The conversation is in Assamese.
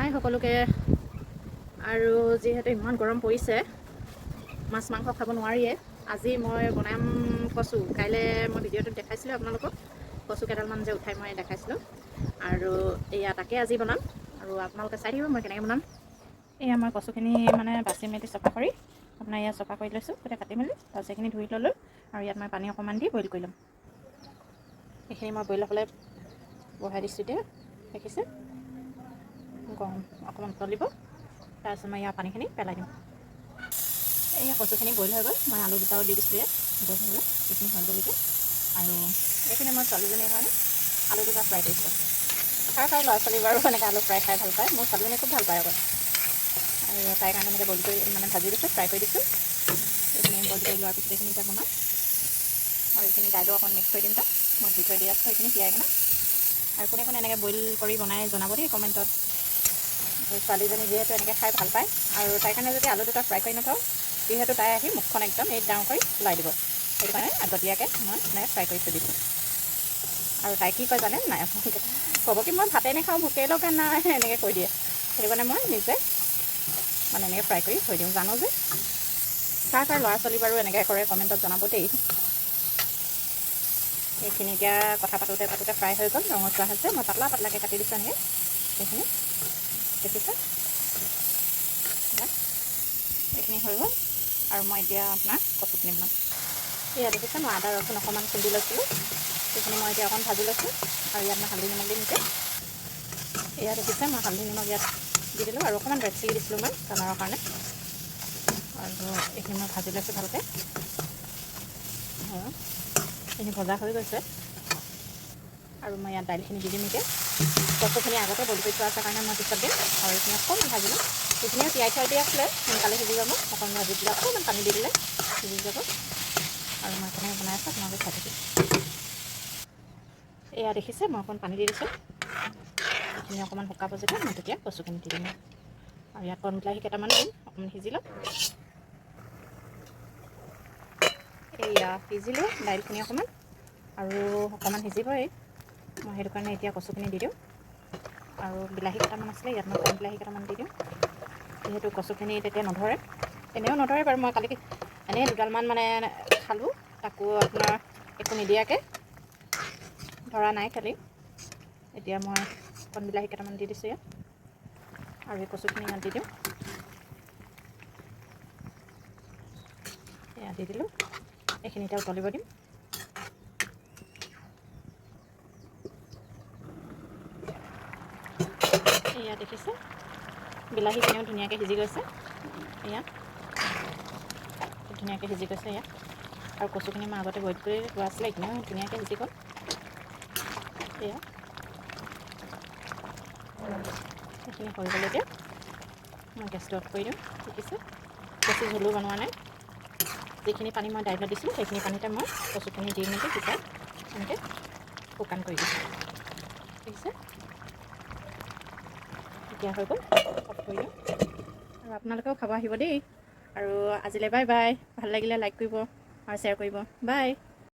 হাই সকলোকে। আৰু যিহেতু ইমান গৰম পৰিছে, মাছ মাংস খাব নোৱাৰিয়ে। আজি মই বনাম কচু। কাইলৈ মই ভিডিঅ'টোত দেখাইছিলোঁ আপোনালোকক, কচু কেইডালমান যে উঠাই মই দেখাইছিলোঁ। আৰু এয়া তাকে আজি বনাম, আৰু আপোনালোকে চাই দিব মই কেনেকৈ বনাম। এয়া মই কচুখিনি মানে বাচি মেলি চফা কৰি আপোনাৰ ইয়াত চফা কৰি লৈছোঁ, গোটেই কাটি মেলি। তাৰপিছত এইখিনি ধুই ল'লোঁ, আৰু ইয়াত মই পানী অকণমান দি বইল কৰি ল'ম। এইখিনি মই বইল হ'বলৈ বহাই দিছোঁ। এতিয়া দেখিছে গৰম অকণমান উতলিব, তাৰপিছত মই ইয়াৰ পানীখিনি পেলাই দিম। এয়া কচুখিনি বইল হৈ গ'ল, মই আলু দুটাও দি দিছোঁ ইয়াত বইল হৈ গ'ল, এইখিনি হৈ গ'ল এতিয়া। আৰু এইখিনি মই ছোৱালীজনীৰ কাৰণে আলু দুটা ফ্ৰাই কৰিছোঁ। খাই ল'ৰা ছোৱালী বাৰু এনেকৈ আলু ফ্ৰাই খাই ভাল পায়, মোৰ ছোৱালীজনীয়ে খুব ভাল পায় আকৌ। আৰু তাইৰ কাৰণে এনেকৈ বইল কৰি মানে ভাজি দিছোঁ, ফ্ৰাই কৰি দিছোঁ। এইখিনি বইল কৰি লোৱাৰ পিছত এইখিনি এতিয়া বনাম, আৰু এইখিনি দাইলো অকণ মিক্স কৰি দিম তাত। মই দি থৈ দি আছোঁ এইখিনি তিয়াই কিনে। আৰু কোনে কোনে এনেকৈ বইল কৰি বনাই জনাব দেই কমেণ্টত। ছোৱালীজনী যিহেতু এনেকৈ খাই ভাল পায়, আৰু তাইৰ কাৰণে যদি আলু দুটা ফ্ৰাই কৰি নথওঁ, যিহেতু তাই আহি মুখখন একদম এই ডাঙৰ কৰি ওলাই দিব। সেইটো কাৰণে আগতীয়াকৈ মই এনেকৈ ফ্ৰাই কৰি থৈ দিছোঁ। আৰু তাই কি কয় জানে নাই, ক'ব কি মই ভাতেই নাখাওঁ, ভোকেই লগা নাই, এনেকৈ কৈ দিয়ে। সেইটো কাৰণে মই নিজে মানে এনেকৈ ফ্ৰাই কৰি থৈ দিওঁ, জানো যে। কাৰ ল'ৰা ছোৱালী বাৰু এনেকৈ কৰে কমেণ্টত জনাব দেই। এইখিনি এতিয়া কথা পাতোঁতে পাতোঁতে ফ্ৰাই হৈ গ'ল, ৰঙচুৱা হৈছে। মই পাতলা পাতলাকৈ কাটি দিছোঁ এনেকৈ, এইখিনি দেখিছে। এইখিনি হৈ গ'ল, আৰু মই এতিয়া আপোনাৰ কচুখিনি বনাম। এয়া দেখিছে মই আদা ৰচুন অকণমান খুন্দি লৈছিলোঁ, সেইখিনি মই এতিয়া অকণ ভাজি লৈছোঁ। আৰু ইয়াত মই হালধি নিমখ দিম এতিয়া। এয়া দেখিছে মই হালধি নিমখ ইয়াত দি দিলোঁ, আৰু অকণমান ৰেড চিলি দিছিলোঁ মই কালাৰৰ কাৰণে। আৰু এইখিনি মই ভাজি লৈছোঁ ভালকৈ। এইখিনি ভজা হৈ গৈছে, আৰু মই ইয়াত দাইলখিনি দি দিম এতিয়া। কচুখিনি আগতে বইল কৰি থোৱা আছে কাৰণে মই পিছত দিম, আৰু এইখিনি অকণমান ভাজি ল'ম। এইখিনিও তিয়াই থৈ দিয়া আছিলে, সোনকালে সিজি যাব। অকণমান ভাজি দিলে অকণমান পানী দি দিলে সিজি যাব। আৰু মই কেনেকৈ বনাই আছোঁ আপোনালোকে চাই থাকিব। এয়া দেখিছে মই অকণ পানী দি দিছোঁ। এইখিনি অকণমান শুকাব যেতিয়া মই তেতিয়া কচুখিনি দি দিম। আৰু ইয়াত কণ বিলাহী কেইটামান দিম, অকণমান সিজি লওক। এয়া সিজিলোঁ দাইলখিনি অকণমান, আৰু অকণমান সিজিবই। মই সেইটো কাৰণে এতিয়া কচুখিনি দি দিওঁ, আৰু বিলাহী কেইটামান আছিলে ইয়াত মই কণ বিলাহী কেইটামান দি দিওঁ, যিহেতু কচুখিনি তেতিয়া নধৰে। এনেও নধৰে বাৰু, মই কালি এনেই দুডালমান মানে খালোঁ, তাকো আপোনাৰ একো নিদিয়াকৈ, ধৰা নাই খালি। এতিয়া মই কণ বিলাহী কেইটামান দি দিছোঁ ইয়াত, আৰু এই কচুখিনি ইয়াত দি দিওঁ। এয়া দি দিলোঁ, এইখিনি এতিয়া উতলিব দিম। এয়া দেখিছে বিলাহীখিনিও ধুনীয়াকৈ সিজি গৈছে। এয়া ধুনীয়াকৈ সিজি গৈছে ইয়াত, আৰু কচুখিনি মই আগতে বইল কৰি লোৱা আছিলে, এইখিনিও ধুনীয়াকৈ সিজি গ'ল। এয়া এইখিনি হৈ গ'ল। এতিয়া মই গেছটো অফ কৰি দিওঁ। দেখিছে বেছি জোলো বনোৱা নাই, যিখিনি পানী মই দাইলত দিছিলোঁ সেইখিনি পানীতে মই কচুখিনি দি মেলি পিছত এনেকৈ শুকান কৰি দিছোঁ। দেখিছে এতিয়া হৈ গ'ল, অফ কৰি দিওঁ। আৰু আপোনালোকেও খাব আহিব দেই। আৰু আজিলৈ বাই বাই। ভাল লাগিলে লাইক কৰিব আৰু শ্বেয়াৰ কৰিব। বাই।